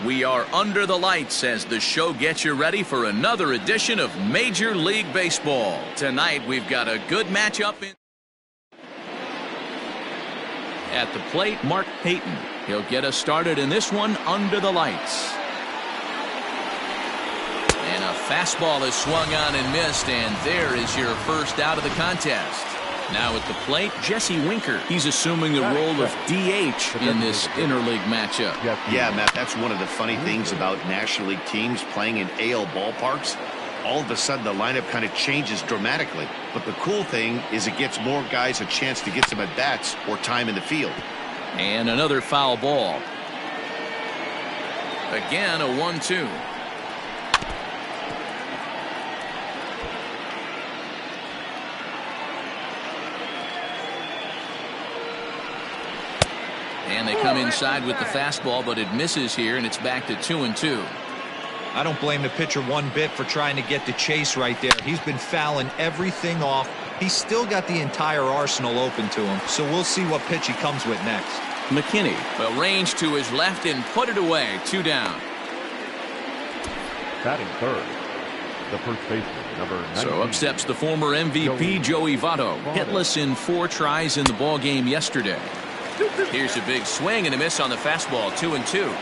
We are under the lights as the show gets you ready for another edition of Major League Baseball. Tonight we've got a good matchup at the plate. Mark Payton. He'll get us started in this one under the lights. And a fastball is swung on and missed, and there is your first out of the contest. Now at the plate, Jesse Winker. He's assuming the role of DH in this interleague matchup. Yeah, Matt, that's one of the funny things about National League teams playing in AL ballparks. All of a sudden, the lineup kind of changes dramatically. But the cool thing is it gets more guys a chance to get some at-bats or time in the field. And another foul ball. Again, a 1-2. And they come inside with the fastball, but it misses here, and it's back to 2-2. I don't blame the pitcher one bit for trying to get the chase right there. He's been fouling everything off. He's still got the entire arsenal open to him, so we'll see what pitch he comes with next. McKinney will range to his left and put it away. 2 down. Batting third, the first baseman, number 19. So up steps the former MVP Joey Votto, hitless in 4 tries in the ball game yesterday. Here's a big swing and a miss on the fastball. 2-2.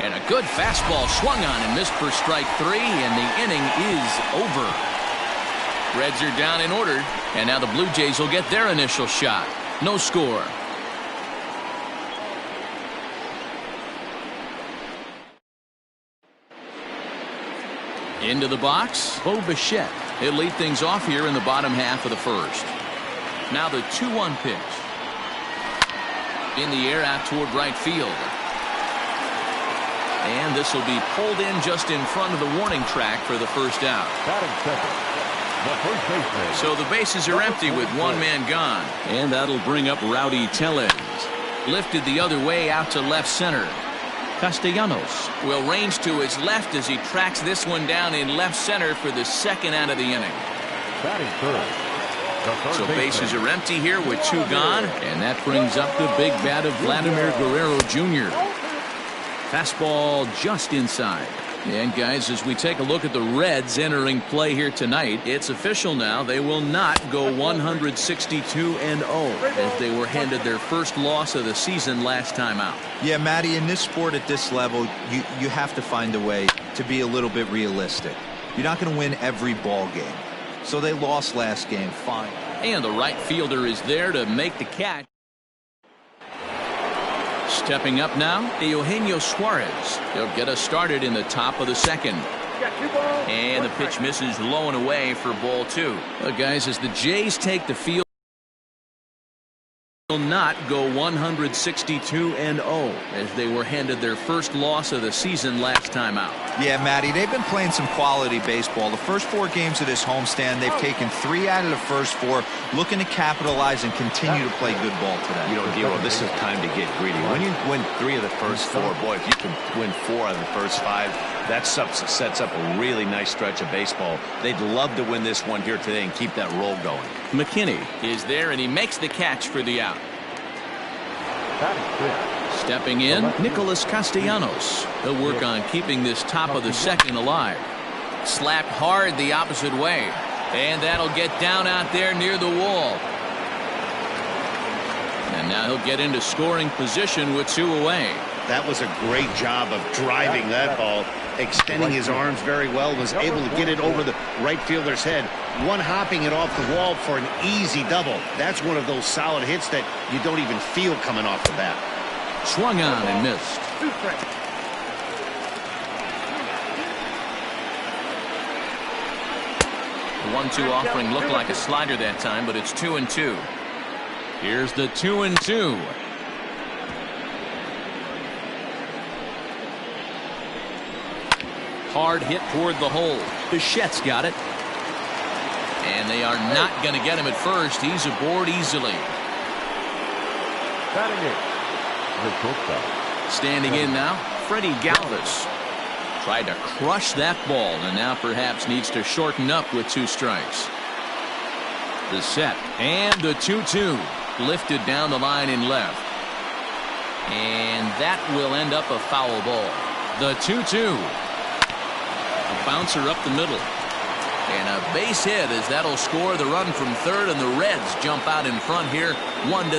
And a good fastball swung on and missed for strike 3, and the inning is over. Reds are down and ordered, and now the Blue Jays will get their initial shot. No score. Into the box, Bo Bichette. He'll lead things off here in the bottom half of the first. Now the 2-1 pitch. In the air out toward right field. And this will be pulled in just in front of the warning track for the first out. So the bases are empty with 1 man gone. And that'll bring up Rowdy Tellez. Lifted the other way out to left center. Castellanos will range to his left as he tracks this one down in left center for the second out of the inning. Batting third. So bases are empty here with 2 gone, and that brings up the big bat of Vladimir Guerrero Jr. Fastball just inside. And guys, as we take a look at the Reds entering play here tonight, it's official now. They will not go 162-0 as they were handed their first loss of the season last time out. Yeah, Matty, in this sport at this level, you have to find a way to be a little bit realistic. You're not going to win every ball game. So they lost last game, fine. And the right fielder is there to make the catch. Stepping up now, Eugenio Suarez. He'll get us started in the top of the second. And the pitch misses low and away for ball 2. Guys, as the Jays take the field, will not go 162-0 as they were handed their first loss of the season last time out. Yeah, Matty, they've been playing some quality baseball. The first 4 games of this homestand, they've taken 3 out of the first 4, looking to capitalize and continue to play good ball today. You know, Dero, this is time to get greedy. When you win 3 of the first 4, boy, if you can win 4 out of the first 5, that sets up a really nice stretch of baseball. They'd love to win this one here today and keep that roll going. McKinney is there, and he makes the catch for the out. Stepping in, Nicholas Castellanos. He'll work on keeping this top of the second alive. Slapped hard the opposite way, and that'll get down out there near the wall. And now he'll get into scoring position with 2 away. That was a great job of driving that ball, extending his arms very well, was able to get it over the right fielder's head, one-hopping it off the wall for an easy double. That's one of those solid hits that you don't even feel coming off the bat. Swung on and missed. The 1-2 offering looked like a slider that time, but it's 2-2. Here's the 2-2. Hard hit toward the hole. Bichette's got it. And they are not going to get him at first. He's aboard easily. Standing in now, Freddie Galvis. Tried to crush that ball and now perhaps needs to shorten up with 2 strikes. The set and the 2-2 lifted down the line in left. And that will end up a foul ball. The 2-2. A bouncer up the middle. And a base hit as that'll score the run from third, and the Reds jump out in front here 1-0.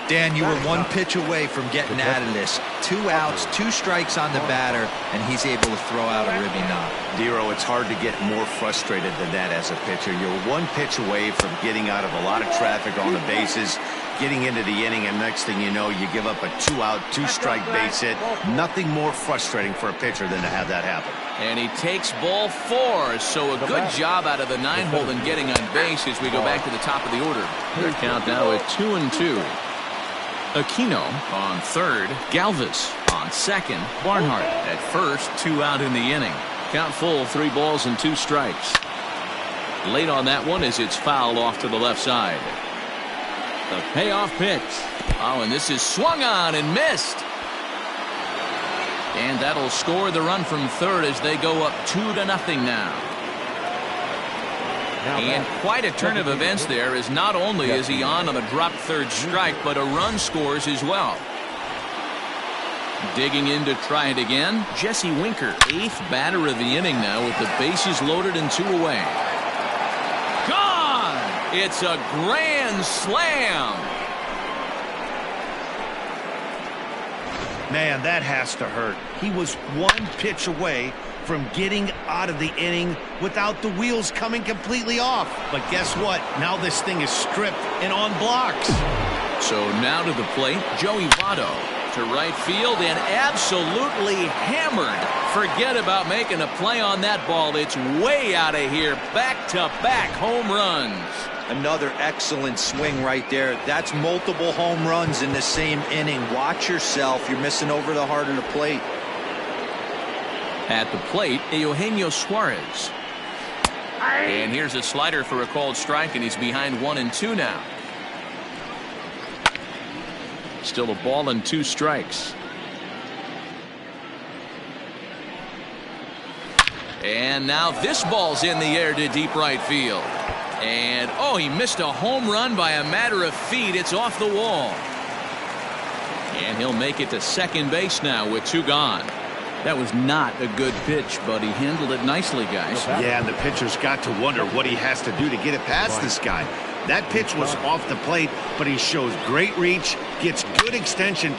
Dan, you were one pitch away from getting out of this. 2 outs, 2 strikes on the batter, and he's able to throw out a ribby knock. Dero, it's hard to get more frustrated than that as a pitcher. You're one pitch away from getting out of a lot of traffic on the bases, getting into the inning, and next thing you know, you give up a 2-out, 2-strike base hit. Nothing more frustrating for a pitcher than to have that happen. And he takes ball 4, so a good job out of the 9-hole in getting on base as we go back to the top of the order. Their count now at 2-2. Aquino on third, Galvis on second, Barnhart at first, 2 out in the inning. Count full, 3 balls and 2 strikes. Late on that one as it's fouled off to the left side. The payoff pitch. Oh, and this is swung on and missed. And that'll score the run from third as they go up 2-0 now. And quite a turn of events there, as not only is he on a dropped third strike, but a run scores as well. Digging in to try it again, Jesse Winker, 8th batter of the inning now with the bases loaded and 2 away. Gone! It's a grand slam! Man, that has to hurt. He was one pitch away from getting out of the inning without the wheels coming completely off. But guess what? Now this thing is stripped and on blocks. So now to the plate, Joey Votto to right field and absolutely hammered. Forget about making a play on that ball. It's way out of here. Back-to-back home runs. Another excellent swing right there. That's multiple home runs in the same inning. Watch yourself. You're missing over the heart of the plate. At the plate, Eugenio Suarez. And here's a slider for a called strike, and he's behind 1-2 now. Still a ball and 2 strikes. And now this ball's in the air to deep right field. And, oh, he missed a home run by a matter of feet. It's off the wall. And he'll make it to second base now with 2 gone. That was not a good pitch, but he handled it nicely, guys. Yeah, and the pitcher's got to wonder what he has to do to get it past this guy. That pitch was off the plate, but he shows great reach, gets good extension.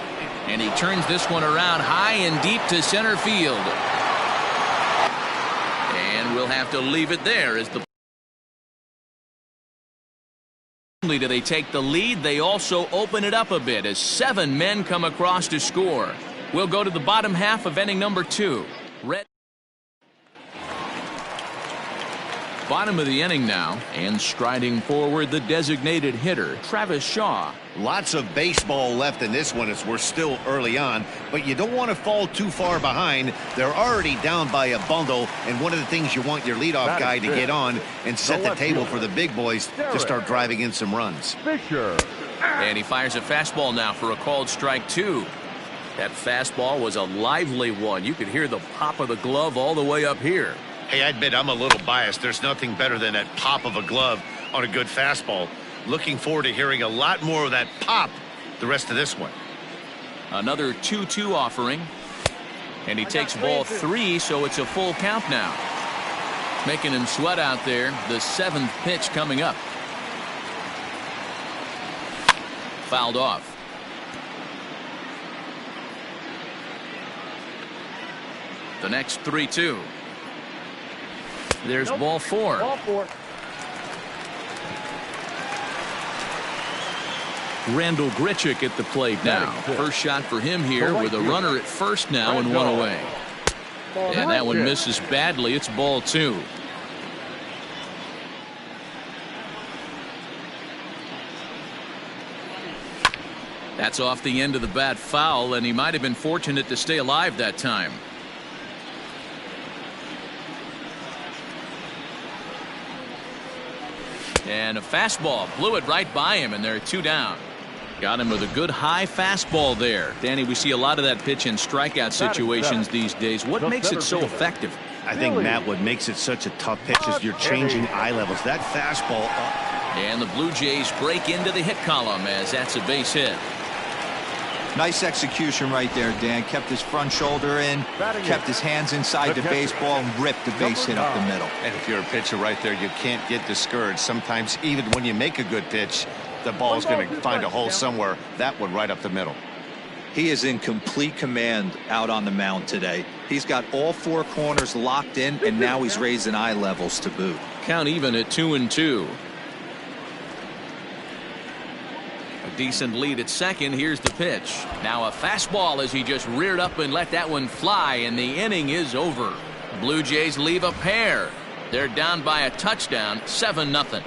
And he turns this one around high and deep to center field. And we'll have to leave it there as the Not only do they take the lead, they also open it up a bit as 7 men come across to score. We'll go to the bottom half of inning number 2. Bottom of the inning now, and striding forward the designated hitter, Travis Shaw. Lots of baseball left in this one as we're still early on, but you don't want to fall too far behind. They're already down by a bundle, and one of the things you want your leadoff guy to get on and set the table for the big boys to start driving in some runs. And he fires a fastball now for a called strike 2. That fastball was a lively one. You could hear the pop of the glove all the way up here. Hey, I admit I'm a little biased. There's nothing better than that pop of a glove on a good fastball. Looking forward to hearing a lot more of that pop the rest of this one. Another 2-2 offering. And he takes ball 3, so it's a full count now. Making him sweat out there. The 7th pitch coming up. Fouled off. The next 3-2. There's ball 4. Randall Grichuk at the plate now. First shot for him here with a runner at first now and 1 away. And that one misses badly. It's ball 2. That's off the end of the bat foul, and he might have been fortunate to stay alive that time. And a fastball blew it right by him, and they're 2 down. Got him with a good high fastball there. Danny, we see a lot of that pitch in strikeout situations these days. What makes it so effective? I think, Matt, what makes it such a tough pitch is you're changing eye levels. That fastball. And the Blue Jays break into the hit column as that's a base hit. Nice execution right there, Dan. Kept his front shoulder in, kept his hands inside the baseball, and ripped the base hit up the middle. And if you're a pitcher right there, you can't get discouraged. Sometimes even when you make a good pitch, the ball's going to find a hole somewhere. That one right up the middle. He is in complete command out on the mound today. He's got all four corners locked in, and now he's raising eye levels to boot. Count even at 2-2. A decent lead at second. Here's the pitch. Now a fastball as he just reared up and let that one fly, and the inning is over. Blue Jays leave a pair. They're down by a touchdown, 7-0.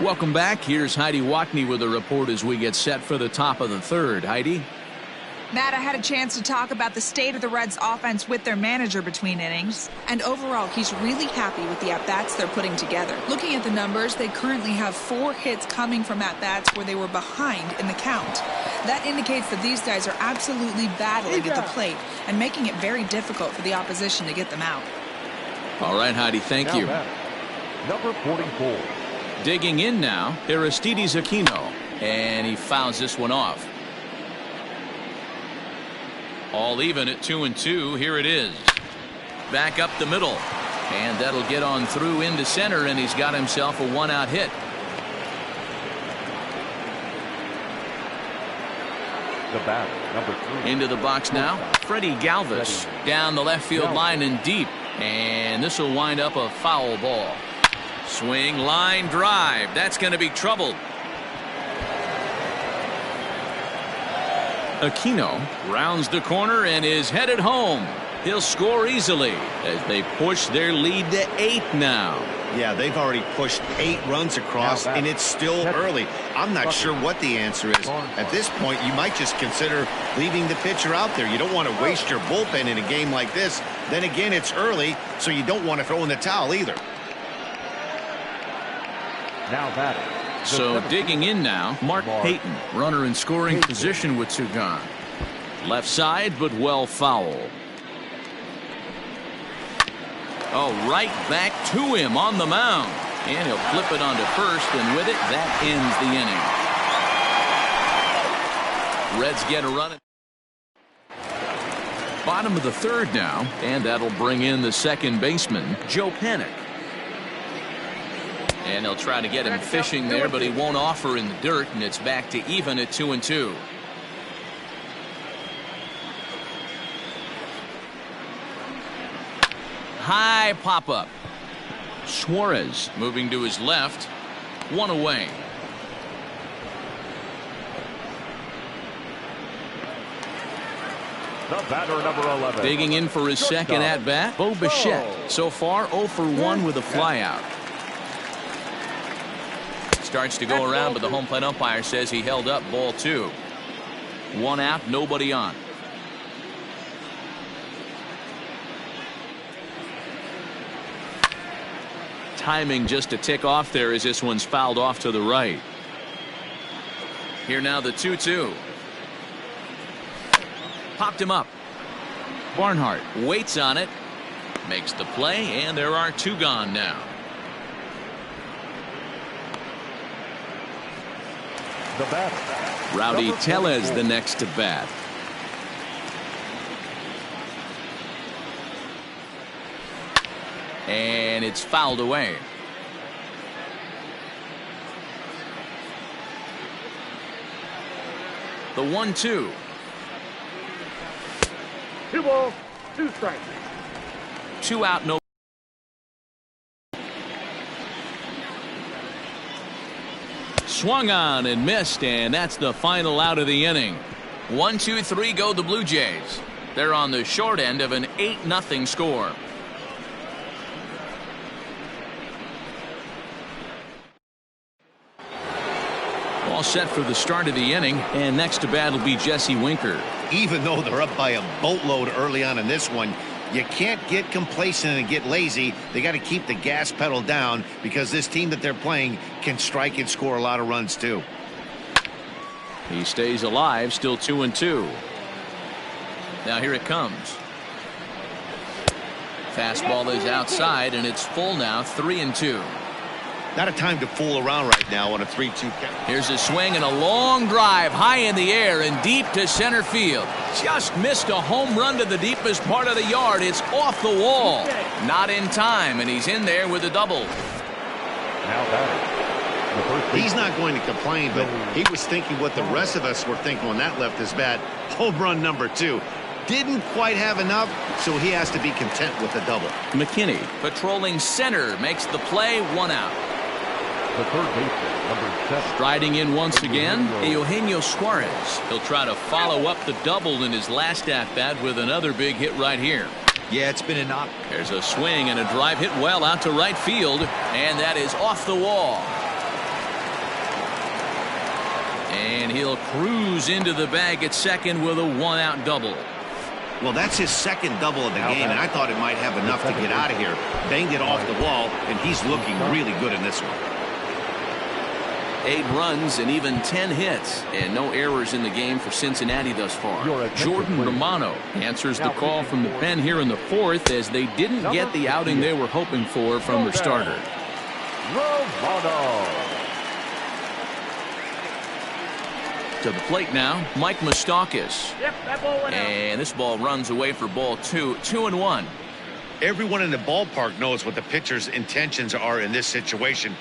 Welcome back. Here's Heidi Watney with a report as we get set for the top of the third. Heidi? Matt, I had a chance to talk about the state of the Reds offense with their manager between innings. And overall, he's really happy with the at-bats they're putting together. Looking at the numbers, they currently have 4 hits coming from at-bats where they were behind in the count. That indicates that these guys are absolutely battling at the plate and making it very difficult for the opposition to get them out. All right, Heidi, thank you. Number 44. Digging in now, Aristides Aquino, and he fouls this one off. All even at 2-2. Here it is. Back up the middle, and that'll get on through into center, and he's got himself a 1-out hit. The batter, number 3. Into the box now, Freddie Galvis down the left field line and deep, and this will wind up a foul ball. Swing, line drive. That's going to be trouble. Aquino rounds the corner and is headed home. He'll score easily as they push their lead to 8 now. Yeah, they've already pushed 8 runs across, and it's still early. I'm not sure what the answer is. At this point, you might just consider leaving the pitcher out there. You don't want to waste your bullpen in a game like this. Then again, it's early, so you don't want to throw in the towel either. Now batting. So digging in now, Mark Payton, runner in scoring position with 2 gone. Left side, but well foul. Oh, right back to him on the mound. And he'll flip it onto first, and with it, that ends the inning. Reds get a run. Bottom of the third now, and that'll bring in the second baseman, Joe Panik. And they'll try to get him fishing there, but he won't offer in the dirt, and it's back to even at 2-2. High pop-up. Suarez moving to his left. 1 away. The batter, number 11. Digging in for his second at-bat, Bo Bichette. So far, 0 for 1 with a flyout. Starts to go around, but the home plate umpire says he held up ball 2. 1 out, nobody on. Timing just a tick off there as this one's fouled off to the right. Here now the 2-2. Popped him up. Barnhart waits on it, makes the play, and there are 2 gone now. The batter. Rowdy Tellez the next to bat. And it's fouled away. The 1-2. 2 balls, 2 strikes. 2 out, no. Swung on and missed, and that's the final out of the inning. 1-2-3 go the Blue Jays. They're on the short end of an 8-0 score. All set for the start of the inning, and next to bat will be Jesse Winker. Even though they're up by a boatload early on in this one, you can't get complacent and get lazy. They got to keep the gas pedal down because this team that they're playing can strike and score a lot of runs too. He stays alive, still 2-2. Now here it comes. Fastball is outside, and it's full now, 3-2. Not a time to fool around right now on a 3-2 count. Here's a swing and a long drive high in the air and deep to center field. Just missed a home run to the deepest part of the yard. It's off the wall. Not in time, and he's in there with a double. Now batting. He's not going to complain, but he was thinking what the rest of us were thinking when that left his bat. Home run number 2. Didn't quite have enough, so he has to be content with a double. McKinney patrolling center makes the play, 1 out. The third baseman, number 7. Striding in once again, Eugenio Suarez. He'll try to follow up the double in his last at-bat with another big hit right here. Yeah, it's been an There's a swing and a drive hit well out to right field, and that is off the wall. And he'll cruise into the bag at second with a 1-out double. Well, that's his second double of the game, and I thought it might have enough to get out of here. Banged it off the wall, and he's looking really good in this one. 8 runs and even 10 hits, and no errors in the game for Cincinnati thus far. Jordan Romano answers the call from the pen here in the 4th, as they didn't get the outing they were hoping for from their starter. Romano. To the plate now, Mike Moustakas. And this ball runs away for ball 2, 2-1. Everyone in the ballpark knows what the pitcher's intentions are in this situation.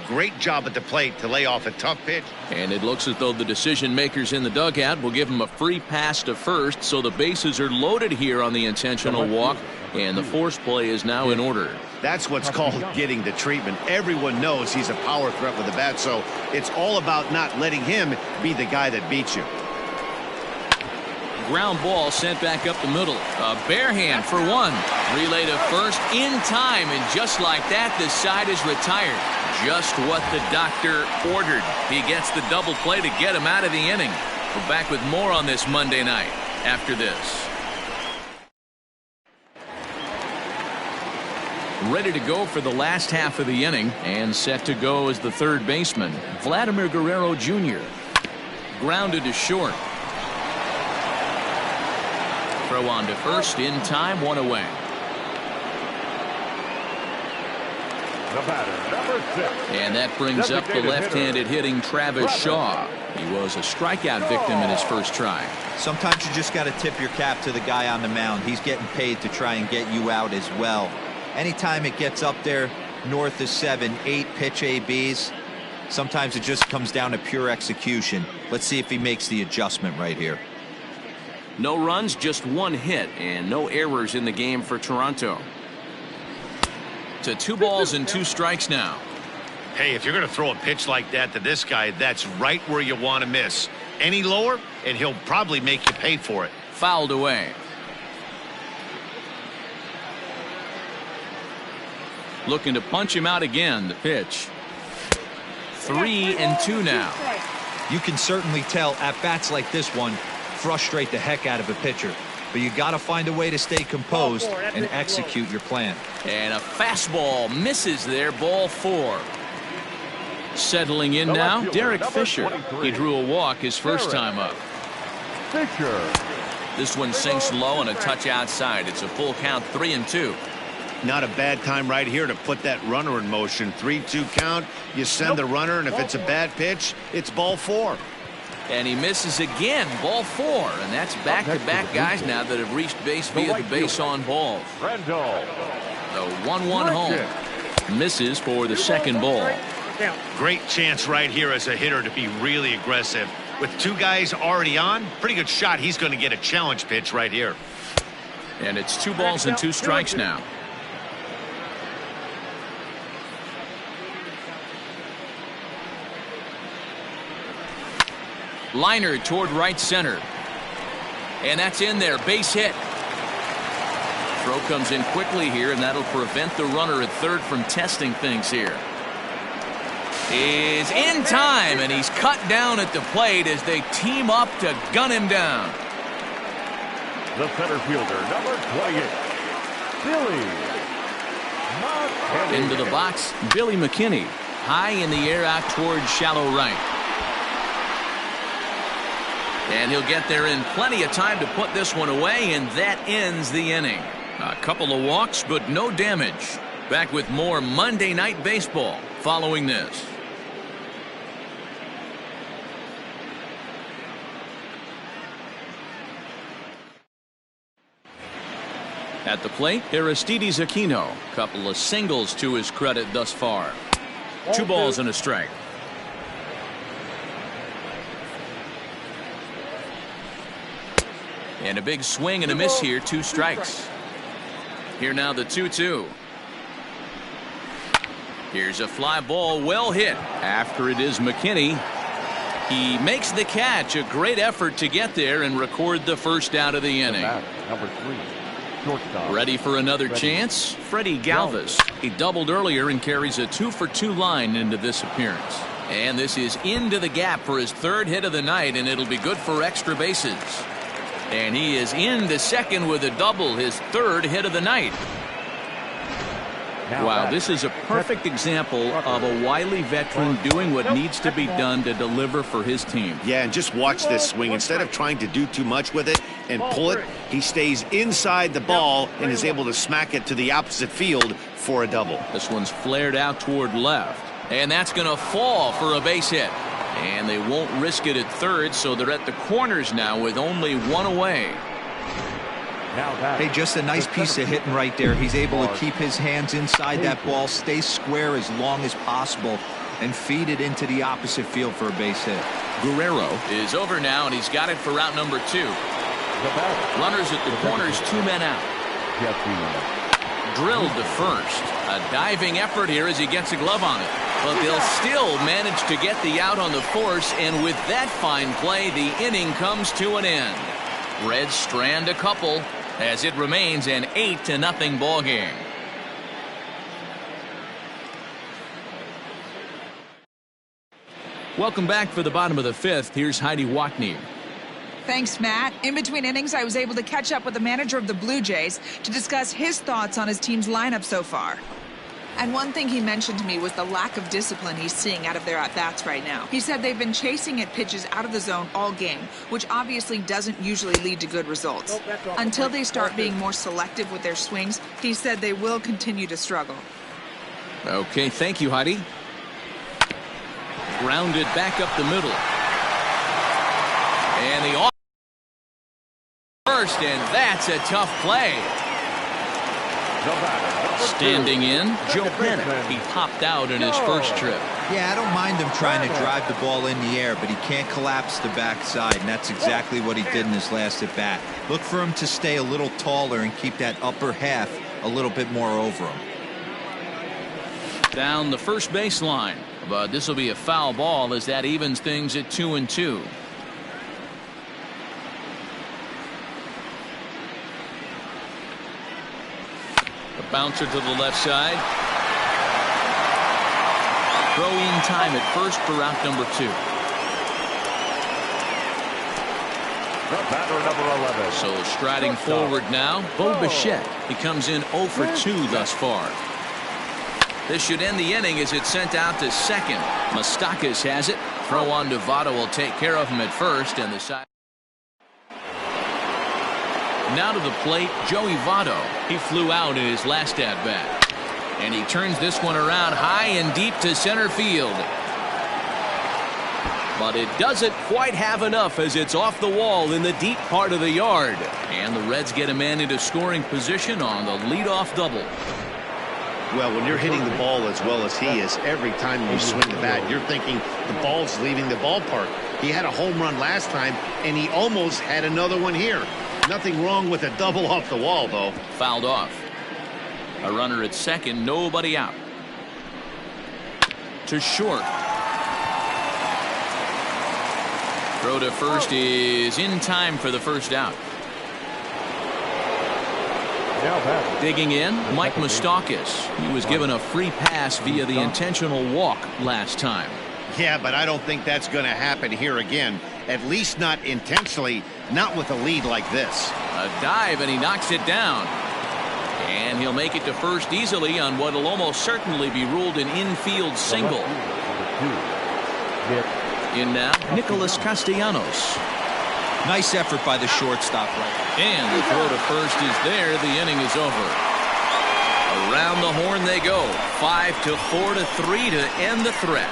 Great job at the plate to lay off a tough pitch. And it looks as though the decision makers in the dugout will give him a free pass to first, so the bases are loaded here on the intentional walk, and the force play is now in order. That's what's called getting the treatment. Everyone knows he's a power threat with the bat, so it's all about not letting him be the guy that beats you. Ground ball sent back up the middle. A bare hand for 1. Relay to first in time, and just like that, the side is retired. Just what the doctor ordered. He gets the double play to get him out of the inning. We're back with more on this Monday night after this. Ready to go for the last half of the inning, and set to go as the third baseman, Vladimir Guerrero Jr. Grounded to short. Throw on to first in time, 1 away. The batter, number 6. And that brings up the left-handed hitting Travis Shaw. He was a strikeout victim in his first try. Sometimes you just got to tip your cap to the guy on the mound. He's getting paid to try and get you out as well. Anytime it gets up there north of 7, 8 pitch ABs, sometimes it just comes down to pure execution. Let's see if he makes the adjustment right here. No runs, just 1 hit, and no errors in the game for Toronto. To 2 balls and 2 strikes now. Hey, if you're going to throw a pitch like that to this guy, that's right where you want to miss. Any lower, and he'll probably make you pay for it. Fouled away. Looking to punch him out again. The pitch. 3-2 now. You can certainly tell at bats like this one frustrate the heck out of a pitcher. But you got to find a way to stay composed and execute your plan. And a fastball misses there, ball 4. Settling in now, Derek Fisher. He drew a walk his first time up. Fisher. This one sinks low and a touch outside. It's a full count, 3-2. Not a bad time right here to put that runner in motion. 3-2 count. You send the runner, and if it's a bad pitch, it's ball 4. And he misses again, ball 4, and that's back-to-back guys now that have reached base via the base on balls. The 1-1 home. Misses for the second ball. Great chance right here as a hitter to be really aggressive. With 2 guys already on, pretty good shot. He's going to get a challenge pitch right here. And it's 2 balls and 2 strikes now. Liner toward right center. And that's in there. Base hit. Throw comes in quickly here, and that'll prevent the runner at third from testing things here. Is in time, and he's cut down at the plate as they team up to gun him down. The center fielder, number 28, Billy McKinney. Into the box, Billy McKinney. High in the air out towards shallow right. And he'll get there in plenty of time to put this one away, and that ends the inning. A couple of walks, but no damage. Back with more Monday Night Baseball following this. At the plate, Aristides Aquino. Couple of singles to his credit thus far. 2 balls and a strike. And a big swing and a miss here. 2 strikes. Here now the 2-2. Here's a fly ball, well hit. After it is McKinney. He makes the catch. A great effort to get there and record the first out of the inning. Number 3. Shortstop. Ready for another chance? Freddie Galvis. He doubled earlier and carries a 2-for-2 line into this appearance. And this is into the gap for his 3rd hit of the night, and it'll be good for extra bases. And he is into second with a double, his 3rd hit of the night. Wow, this is a perfect example of a wily veteran doing what needs to be done to deliver for his team. Yeah, and just watch this swing. Instead of trying to do too much with it and pull it, he stays inside the ball and is able to smack it to the opposite field for a double. This one's flared out toward left, and that's going to fall for a base hit. And they won't risk it at third, so they're at the corners now with only 1 away. Hey, just a nice piece of hitting right there. He's able to keep his hands inside that ball, stay square as long as possible, and feed it into the opposite field for a base hit. Guerrero is over now, and he's got it for out number 2. Runners at the corners, 2 men out. Drilled to first. A diving effort here as he gets a glove on it. But they'll still manage to get the out on the force, and with that fine play, the inning comes to an end. Reds strand a couple as it remains an 8-0 ball game. Welcome back for the bottom of the 5th. Here's Heidi Watney. Thanks, Matt. In between innings, I was able to catch up with the manager of the Blue Jays to discuss his thoughts on his team's lineup so far. And one thing he mentioned to me was the lack of discipline he's seeing out of their at-bats right now. He said they've been chasing at pitches out of the zone all game, which obviously doesn't usually lead to good results. Until they start being more selective with their swings, he said they will continue to struggle. Okay, thank you, Heidi. Grounded back up the middle. And the off first, and that's a tough play. Standing in, Joe Panic. He popped out in his first trip. Yeah, I don't mind him trying to drive the ball in the air, but he can't collapse the backside, and that's exactly what he did in his last at bat. Look for him to stay a little taller and keep that upper half a little bit more over him. Down the first baseline, but this will be a foul ball as that evens things at 2-2. Bouncer to the left side. Throw in time at first for out number 2. The batter, number 11. So striding forward now, Bo Bichette. He comes in 0 for 2 thus far. This should end the inning as it's sent out to second. Moustakas has it. Throw on to Votto will take care of him at first, and the side. Now to the plate, Joey Votto. He flew out in his last at-bat. And he turns this one around high and deep to center field. But it doesn't quite have enough as it's off the wall in the deep part of the yard. And the Reds get a man into scoring position on the leadoff double. Well, when you're hitting the ball as well as he is, every time you swing the bat, you're thinking the ball's leaving the ballpark. He had a home run last time, and he almost had another one here. Nothing wrong with a double off the wall, though. Fouled off. A runner at second, nobody out. To short. Throw to first is in time for the first out. Digging in, Mike Moustakas. He was given a free pass via the intentional walk last time. Yeah, but I don't think that's going to happen here again. At least not intentionally, not with a lead like this. A dive, and he knocks it down. And he'll make it to first easily on what will almost certainly be ruled an infield single. In now, Nicholas Castellanos. Nice effort by the shortstop right. And the throw to first is there. The inning is over. Around the horn they go. 5-4 to 3 to end the threat.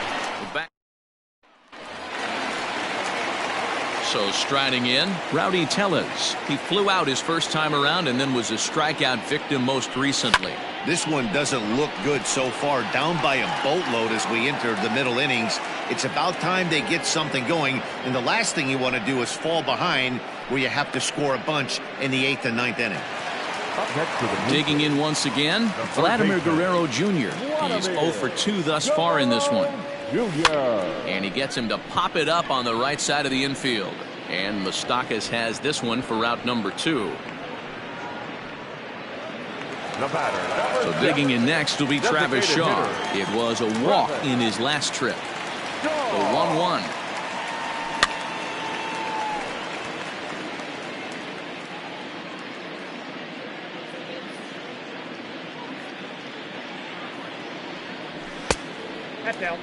So striding in, Rowdy Tellez. He flew out his first time around and then was a strikeout victim most recently. This one doesn't look good so far. Down by a boatload as we enter the middle innings. It's about time they get something going. And the last thing you want to do is fall behind where you have to score a bunch in the 8th and 9th inning. Digging in once again, Vladimir Guerrero Jr. He's 0 for 2 thus far in this one. And he gets him to pop it up on the right side of the infield. And Moustakas has this one for route number 2. So digging in next will be Travis Shaw. It was a walk in his last trip. The 1-1. That's down.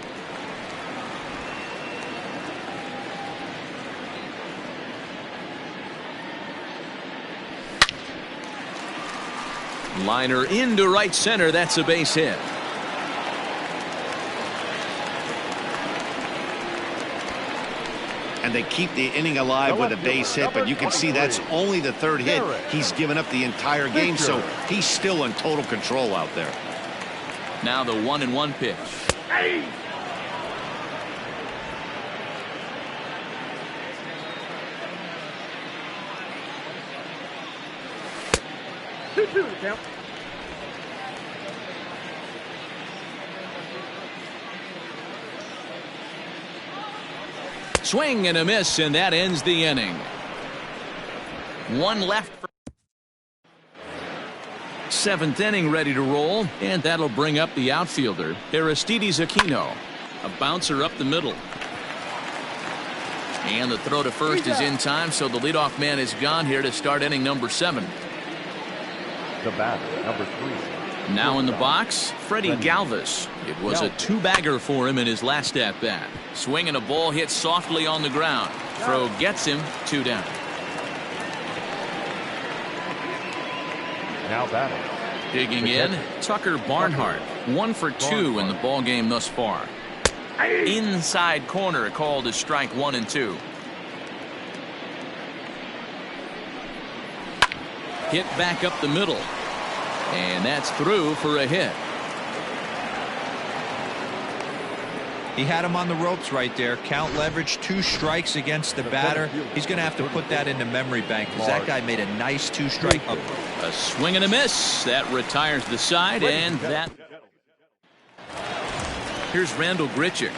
Liner into right center. That's a base hit. And they keep the inning alive with a base hit, but you can see that's only the 3rd hit he's given up the entire game, so he's still in total control out there. Now the 1-1 pitch. Hey! Two count. Swing and a miss, and that ends the inning. One left. 7th inning ready to roll, and that'll bring up the outfielder, Aristides Aquino. A bouncer up the middle. And the throw to first is in time, so the leadoff man is gone here to start inning number 7. The batter, number 3. Now in the box, Freddie Galvis. It was a 2-bagger for him in his last at-bat. Swing and a ball hit softly on the ground. Throw gets him 2 down. Now batting. Digging in, Tucker Barnhart. 1 for 2 in the ball game thus far. Inside corner called as strike 1 and 2. Hit back up the middle. And that's through for a hit. He had him on the ropes right there. Count leverage, 2 strikes against the batter. He's going to have to put that in the memory bank because that guy made a nice 2-strike. A swing and a miss. That retires the side, and that. Here's Randall Grichuk.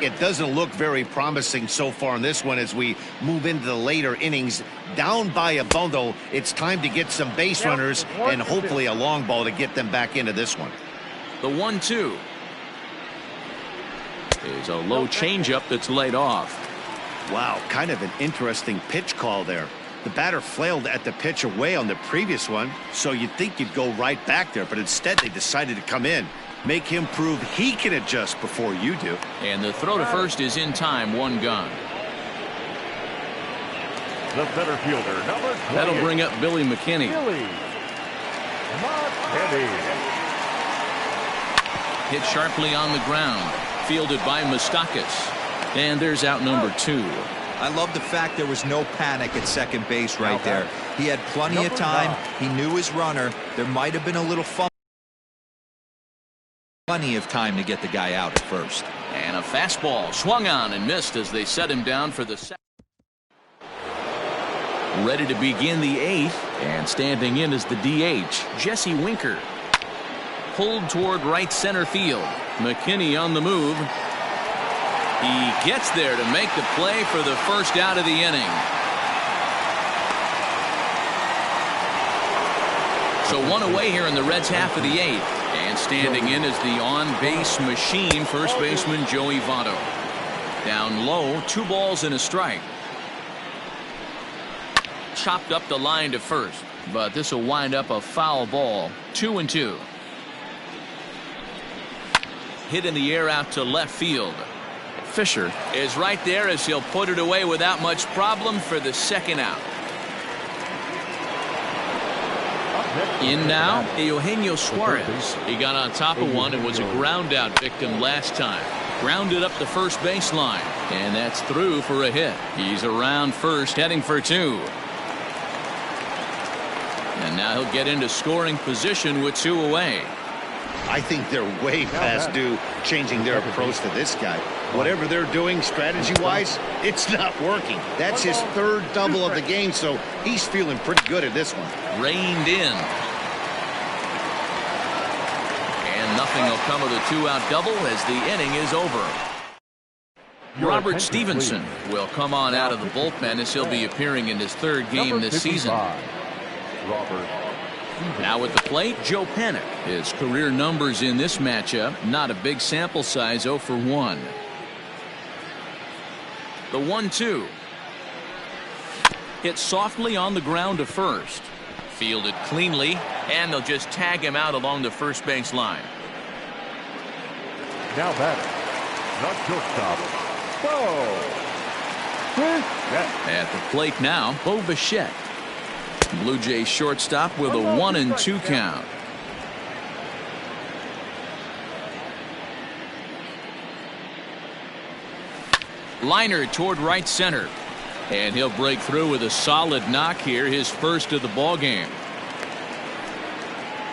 It doesn't look very promising so far in this one as we move into the later innings. Down by a bundle, it's time to get some base runners and hopefully a long ball to get them back into this one. The 1-2 is a low changeup that's laid off. Wow, kind of an interesting pitch call there. The batter flailed at the pitch away on the previous one, so you'd think you'd go right back there, but instead they decided to come in. Make him prove he can adjust before you do. And the throw to first is in time, 1 gone. The center fielder, number 20. That'll bring up Billy McKinney. Hit sharply on the ground. Fielded by Moustakas. And there's out number 2. I love the fact there was no panic at second base right there. He had plenty of time. He knew his runner. There might have been a little fumble. Plenty of time to get the guy out at first. And a fastball swung on and missed as they set him down for the second. Ready to begin the 8th, and standing in is the DH, Jesse Winker. Pulled toward right center field. McKinney on the move. He gets there to make the play for the first out of the inning. So 1 away here in the Reds' half of the 8th. And standing in is the on-base machine, first baseman Joey Votto. Down low, 2 balls and a strike. Chopped up the line to first, but this will wind up a foul ball. 2-2. Hit in the air out to left field. Fisher is right there as he'll put it away without much problem for the second out. In now, Eugenio Suarez. He got on top of one and was a ground out victim last time. Grounded up the first baseline, and that's through for a hit. He's around first, heading for two. And now he'll get into scoring position with two away. I think they're way past due changing their approach to this guy. Whatever they're doing strategy-wise, it's not working. That's his third double of the game, so he's feeling pretty good at this one. Reined in. And nothing will come of the two-out double as the inning is over. Robert Stevenson will come on out of the bullpen as he'll be appearing in his third game this season. Now at the plate, Joe Panik. His career numbers in this matchup, not a big sample size, 0 for 1. The 1-2. Hit softly on the ground to first. Fielded cleanly, and they'll just tag him out along the first base line. Now batter, not shortstop, Bo. At the plate now, Bo Bichette. Blue Jays shortstop with a 1-2 count. Liner toward right center, and he'll break through with a solid knock here, his first of the ball game.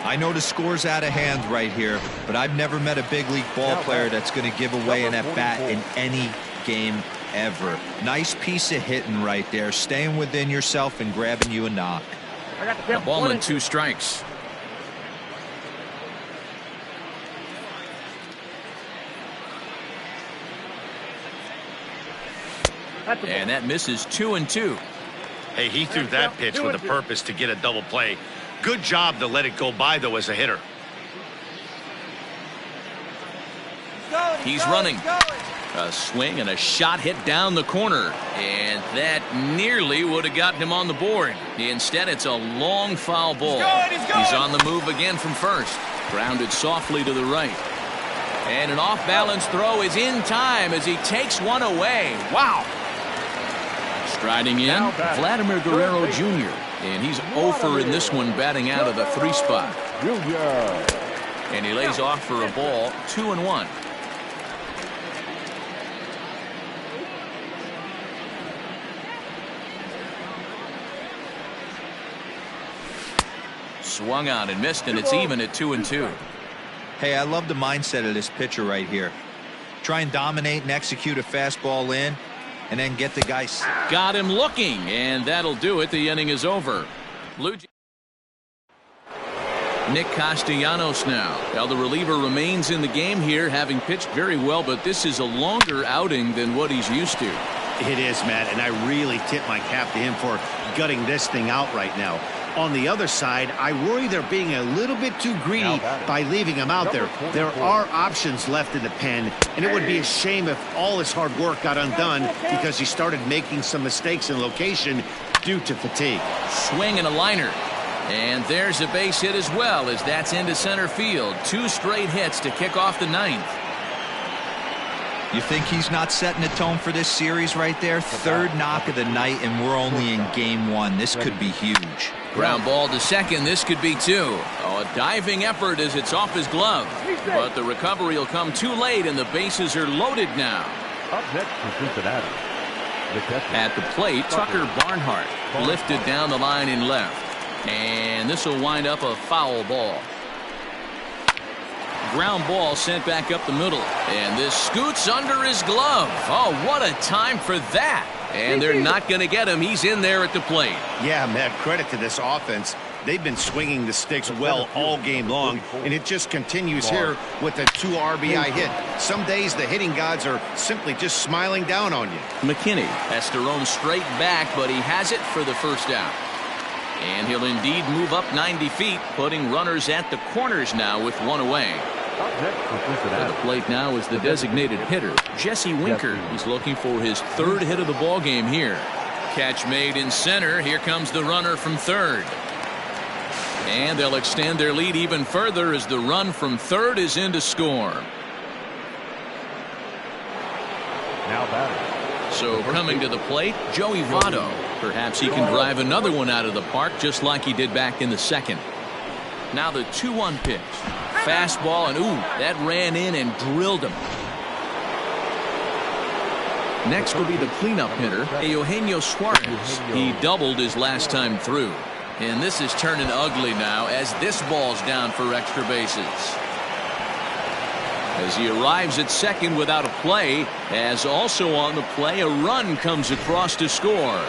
I know the score's out of hand right here, but I've never met a big league ball player that's going to give away an at-bat in any game ever. Nice piece of hitting right there, staying within yourself and grabbing you a knock. A ball and 2 strikes. And that misses 2-2. Hey, he threw that pitch with a purpose to get a double play. Good job to let it go by, though, as a hitter. He's running. A swing and a shot hit down the corner, and that nearly would have gotten him on the board. Instead, it's a long foul ball. He's on the move again from first. Grounded softly to the right. And an off-balance throw is in time as he takes one away. Wow. Striding in, Vladimir Guerrero Jr. And he's over in this one, batting out of the 3 spot. And he lays off for a ball, 2-1. Swung on and missed, and it's even at 2-2. Hey, I love the mindset of this pitcher right here. Try and dominate and execute a fastball in, and then get the guy. Got him looking, and that'll do it. The inning is over. Blue Jays. Nick Castellanos now. Well, the reliever remains in the game here, having pitched very well, but this is a longer outing than what he's used to. It is, Matt, and I really tip my cap to him for gutting this thing out right now. On the other side, I worry they're being a little bit too greedy by leaving him out there. There are options left in the pen, and it would be a shame if all his hard work got undone because he started making some mistakes in location due to fatigue. Swing and a liner. And there's a base hit as well, as that's into center field. 2 straight hits to kick off the 9th. You think he's not setting the tone for this series right there? 3rd knock of the night, and we're only in game 1. This could be huge. Ground ball to second. This could be 2. Oh, a diving effort as it's off his glove. But the recovery will come too late, and the bases are loaded now. Up next for Cincinnati. At the plate, Tucker Barnhart lifted down the line in left. And this will wind up a foul ball. Ground ball sent back up the middle. And this scoots under his glove. Oh, what a time for that. And they're not going to get him. He's in there at the plate. Yeah, Matt, credit to this offense. They've been swinging the sticks well all game long, and it just continues here with a 2 RBI hit. Some days the hitting gods are simply just smiling down on you. McKinney has to roam straight back, but he has it for the first out. And he'll indeed move up 90 feet, putting runners at the corners now with 1 away. At the plate now is the designated hitter, Jesse Winker. He's looking for his 3rd hit of the ball game here. Catch made in center. Here comes the runner from 3rd. And they'll extend their lead even further as the run from 3rd is in to score. batter. So coming to the plate, Joey Votto. Perhaps he can drive another one out of the park just like he did back in the second. Now the 2-1 pitch. Fastball, and ooh, that ran in and drilled him. Next will be the cleanup hitter, Eugenio Suarez. He doubled his last time through. And this is turning ugly now as this ball's down for extra bases. As he arrives at second without a play, as also on the play, a run comes across to score.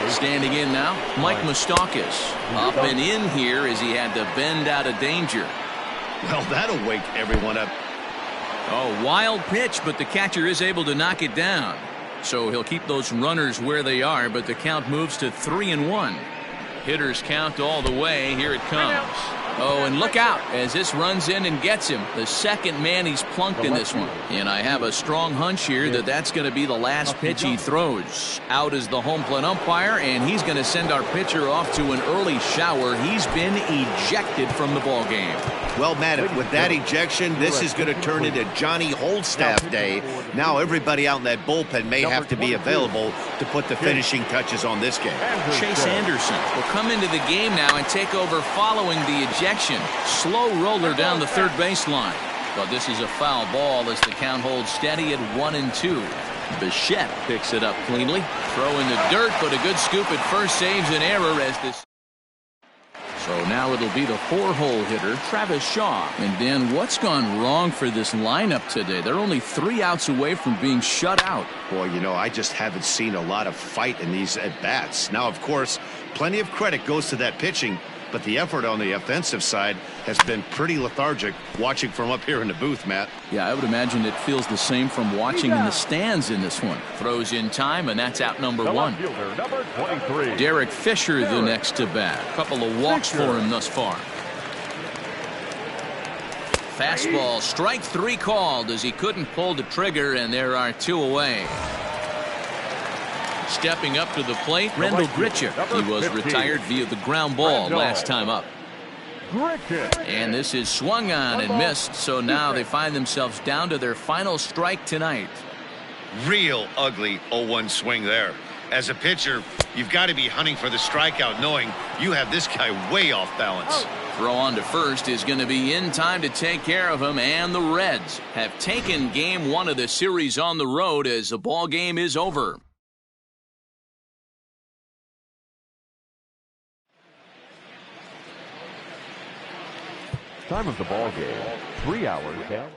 Standing in now, Mike Moustakas. Up and in here as he had to bend out of danger. Well, that'll wake everyone up. Oh, wild pitch, but the catcher is able to knock it down. So he'll keep those runners where they are, but the count moves to 3-1. Hitters count all the way. Here it comes. Oh, and look out as this runs in and gets him. The second man he's plunked in this one. And I have a strong hunch here that that's going to be the last pitch he throws. Out is the home plate umpire, and he's going to send our pitcher off to an early shower. He's been ejected from the ball game. Well, Matt, with that ejection, this is going to turn into Johnny Holdstaff Day. Now everybody out in that bullpen may have to be available to put the finishing touches on this game. Chase Anderson will come into the game now and take over following the ejection. Slow roller down the third baseline. But this is a foul ball as the count holds steady at 1-2. Bichette picks it up cleanly. Throw in the dirt, but a good scoop at first saves an error as this. So now it'll be the 4-hole hitter, Travis Shaw. And Dan, what's gone wrong for this lineup today? They're only 3 outs away from being shut out. Boy, you know, I just haven't seen a lot of fight in these at-bats. Now, of course, plenty of credit goes to that pitching, but the effort on the offensive side has been pretty lethargic watching from up here in the booth, Matt. Yeah, I would imagine it feels the same from watching in the stands in this one. Throws in time, and that's out number 1. Number 23. Derek Fisher the next to bat. A couple of walks for him thus far. Fastball, strike 3 called as he couldn't pull the trigger, and there are 2 away. Stepping up to the plate, Rendell Grichuk. He was retired via the ground ball last time up. And this is swung on and missed, so now they find themselves down to their final strike tonight. Real ugly 0-1 swing there. As a pitcher, you've got to be hunting for the strikeout knowing you have this guy way off balance. Throw on to first is going to be in time to take care of him, and the Reds have taken game 1 of the series on the road as the ball game is over. Time of the ball game, 3 hours.